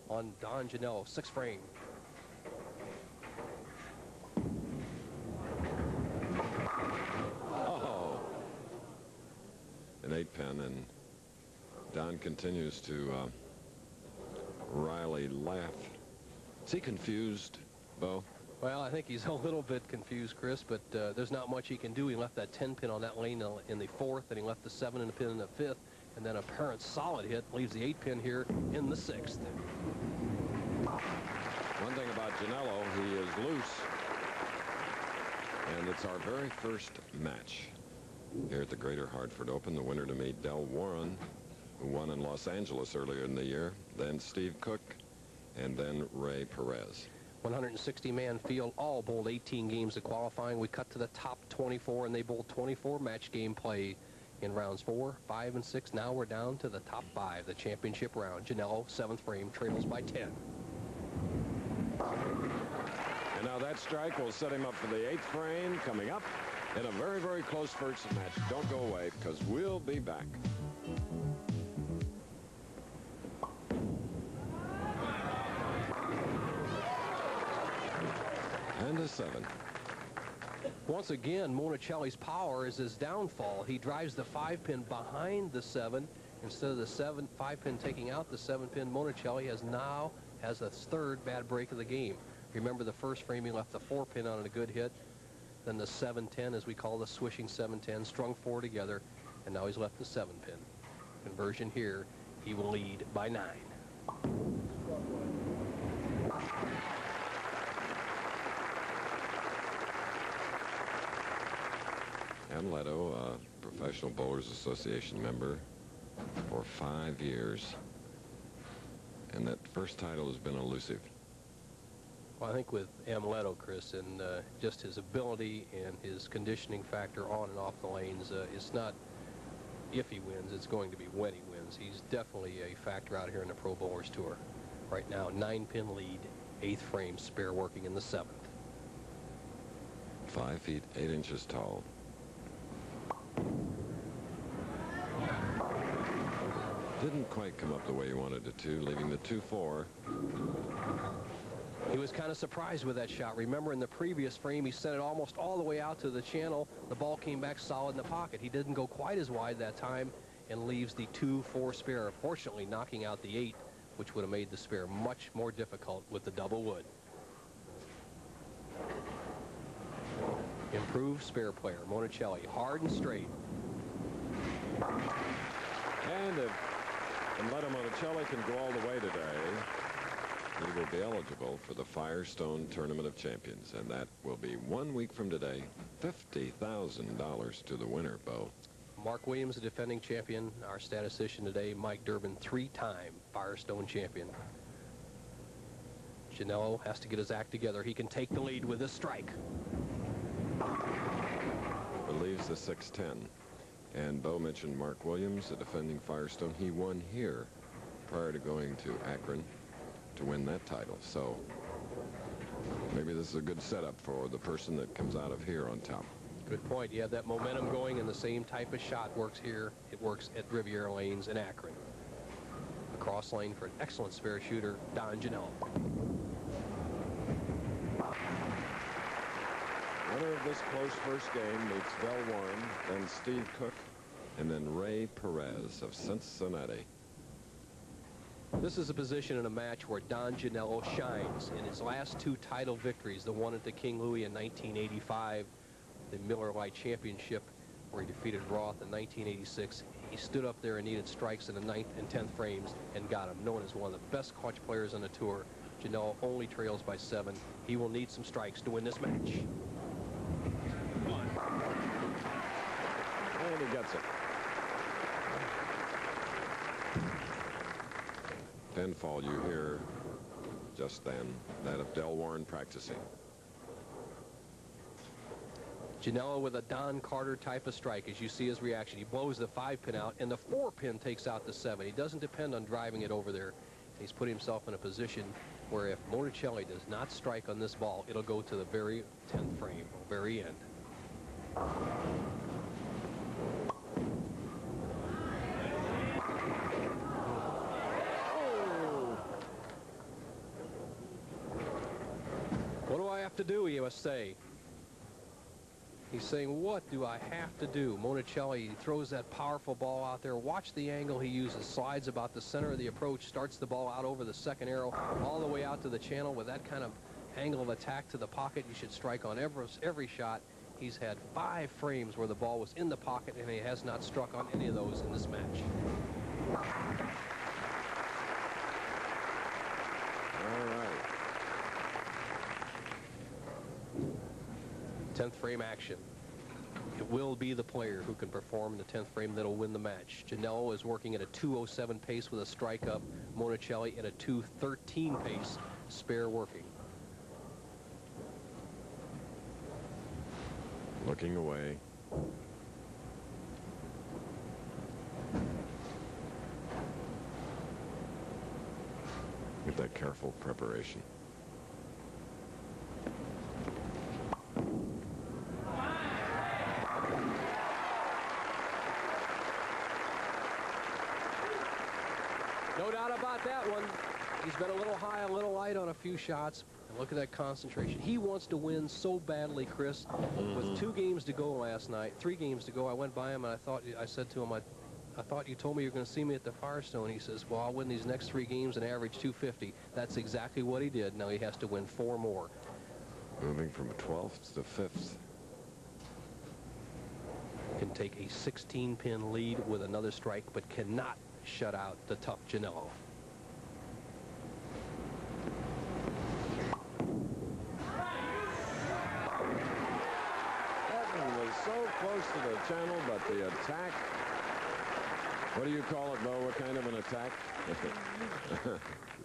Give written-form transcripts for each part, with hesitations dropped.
on Don GENALO, 6th frame. Oh, an 8-pin, and Don continues to Riley laugh. Is he confused, Bo? Well, I think he's a little bit confused, Chris, but there's not much he can do. He left that 10-pin on that lane in the 4th, and he left the 7 pin in the 5th, and then a apparent solid hit leaves the 8-pin here in the 6th. One thing about GENALO, he is loose, and it's our very first match here at the Greater Hartford Open. The winner to meet Del Warren, who won in Los Angeles earlier in the year, then Steve Cook, and then Ray Perez. 160-man field, all bowled 18 games of qualifying. We cut to the top 24, and they bowled 24 match game play in rounds 4, 5, and 6. Now we're down to the top 5, the championship round. GENALO, 7th frame, trails by 10. And now that strike will set him up for the 8th frame coming up in a very, very close first match. Don't go away, because we'll be back. And a 7. Once again, Monacelli's power is his downfall. He drives the 5-pin behind the 7 instead of the 5-pin taking out the 7-pin. Monacelli has a 3rd bad break of the game. Remember, the first frame he left the 4-pin on a good hit, then the 7-10, as we call the swishing 7-10, strung 4 together, and now he's left the 7-pin. Conversion here, he will lead by 9. Amleto, Professional Bowlers Association member for 5 years, and that first title has been elusive. Well, I think with Amleto, Chris, and just his ability and his conditioning factor on and off the lanes, it's not if he wins, it's going to be when he wins. He's definitely a factor out here in the Pro Bowlers Tour. Right now, 9-pin lead, 8th frame, spare working in the 7th. 5 feet 8 inches tall. Didn't quite come up the way he wanted it to, leaving the 2-4. He was kind of surprised with that shot. Remember, in the previous frame, he sent it almost all the way out to the channel. The ball came back solid in the pocket. He didn't go quite as wide that time and leaves the 2-4 spare, fortunately knocking out the 8, which would have made the spare much more difficult with the double wood. Improved spare player, Monacelli, hard and straight. And if Amleto Monacelli can go all the way today, he will be eligible for the Firestone Tournament of Champions, and that will be 1 week from today. $50,000 to the winner, Bo. Mark Williams, the defending champion. Our statistician today, Mike Durbin, 3-time Firestone champion. GENALO has to get his act together. He can take the lead with this strike. Believes the 6-10. And Bo mentioned Mark Williams, the defending Firestone. He won here prior to going to Akron to win that title. So maybe this is a good setup for the person that comes out of here on top. Good point. You have that momentum going, and the same type of shot works here. It works at Riviera Lanes in Akron. Across lane for an excellent spare shooter, Don GENALO. Winner of this close first game meets Del Warren, then Steve Cook, and then Ray Perez of Cincinnati. This is a position in a match where Don GENALO shines. In his last 2 title victories, the one at the King Louis in 1985, the Miller Lite Championship, where he defeated Roth in 1986, he stood up there and needed strikes in the 9th and 10th frames and got them. Known as one of the best clutch players on the tour, GENALO only trails by 7. He will need some strikes to win this match. And he gets it. Pinfall you hear just then, that of Del Warren practicing. GENALO with a Don Carter type of strike. As you see his reaction, he blows the 5-pin out, and the 4-pin takes out the 7. He doesn't depend on driving it over there. He's put himself in a position where if Monacelli does not strike on this ball, it'll go to the very 10th frame, very end. have to do, he must say. He's saying, what do I have to do? Monacelli throws that powerful ball out there. Watch the angle he uses. Slides about the center of the approach, starts the ball out over the second arrow, all the way out to the channel. With that kind of angle of attack to the pocket, you should strike on every shot. He's had 5 frames where the ball was in the pocket, and he has not struck on any of those in this match. All right. 10th frame action. It will be the player who can perform in the 10th frame that'll win the match. GENALO is working at a 2:07 pace with a strike up. Monacelli at a 2:13 pace, spare working. Looking away. With that careful preparation. No doubt about that one. He's been a little high, a little light on a few shots. And look at that concentration. He wants to win so badly, Chris. With 2 games to go last night, 3 games to go, I went by him and I said to him, I thought you told me you were going to see me at the Firestone. He says, well, I'll win these next 3 games and average 250. That's exactly what he did. Now he has to win 4 more. Moving from 12th to 5th. Can take a 16-pin lead with another strike, but cannot shut out the tough GENALO. That one was so close to the channel, but the attack. What do you call it, Bo? What kind of an attack?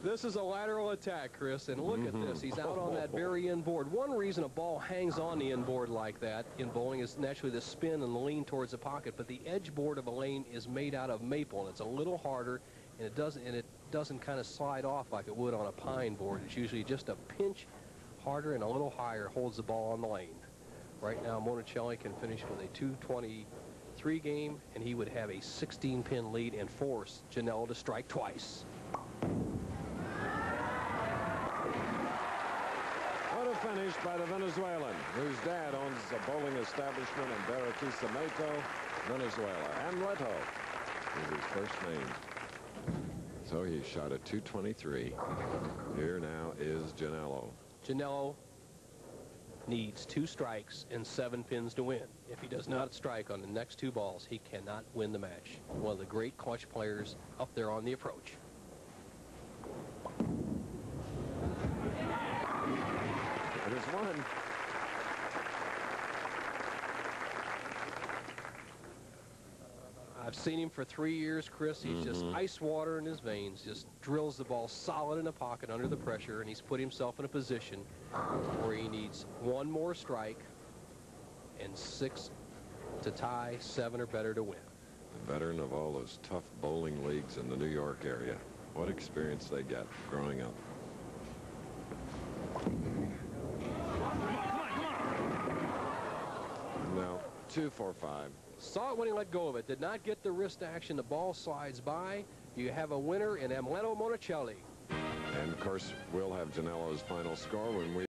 This is a lateral attack, Chris, and look at this. He's out on that very inboard. One reason a ball hangs on the inboard like that in bowling is naturally the spin and the lean towards the pocket, but the edge board of a lane is made out of maple, and it's a little harder, and it doesn't kind of slide off like it would on a pine board. It's usually just a pinch harder and a little higher holds the ball on the lane. Right now, Monacelli can finish with a 223 game, and he would have a 16-pin lead and force GENALO to strike twice. What a finish by the Venezuelan, whose dad owns a bowling establishment in Barquisimeto, Venezuela. Amleto is his first name. So he shot a 223. Here now is GENALO. GENALO needs 2 strikes and 7 pins to win. If he does not strike on the next 2 balls, he cannot win the match. One of the great clutch players up there on the approach. It is one. I've seen him for 3 years, Chris. He's just ice water in his veins, just drills the ball solid in the pocket under the pressure, and he's put himself in a position where he needs 1 more strike and 6 to tie, 7 or better to win. A veteran of all those tough bowling leagues in the New York area. What experience they get growing up. Now, 2-4-5. Saw it when he let go of it. Did not get the wrist action. The ball slides by. You have a winner in Amleto Monacelli. And, of course, we'll have GENALO's final score when we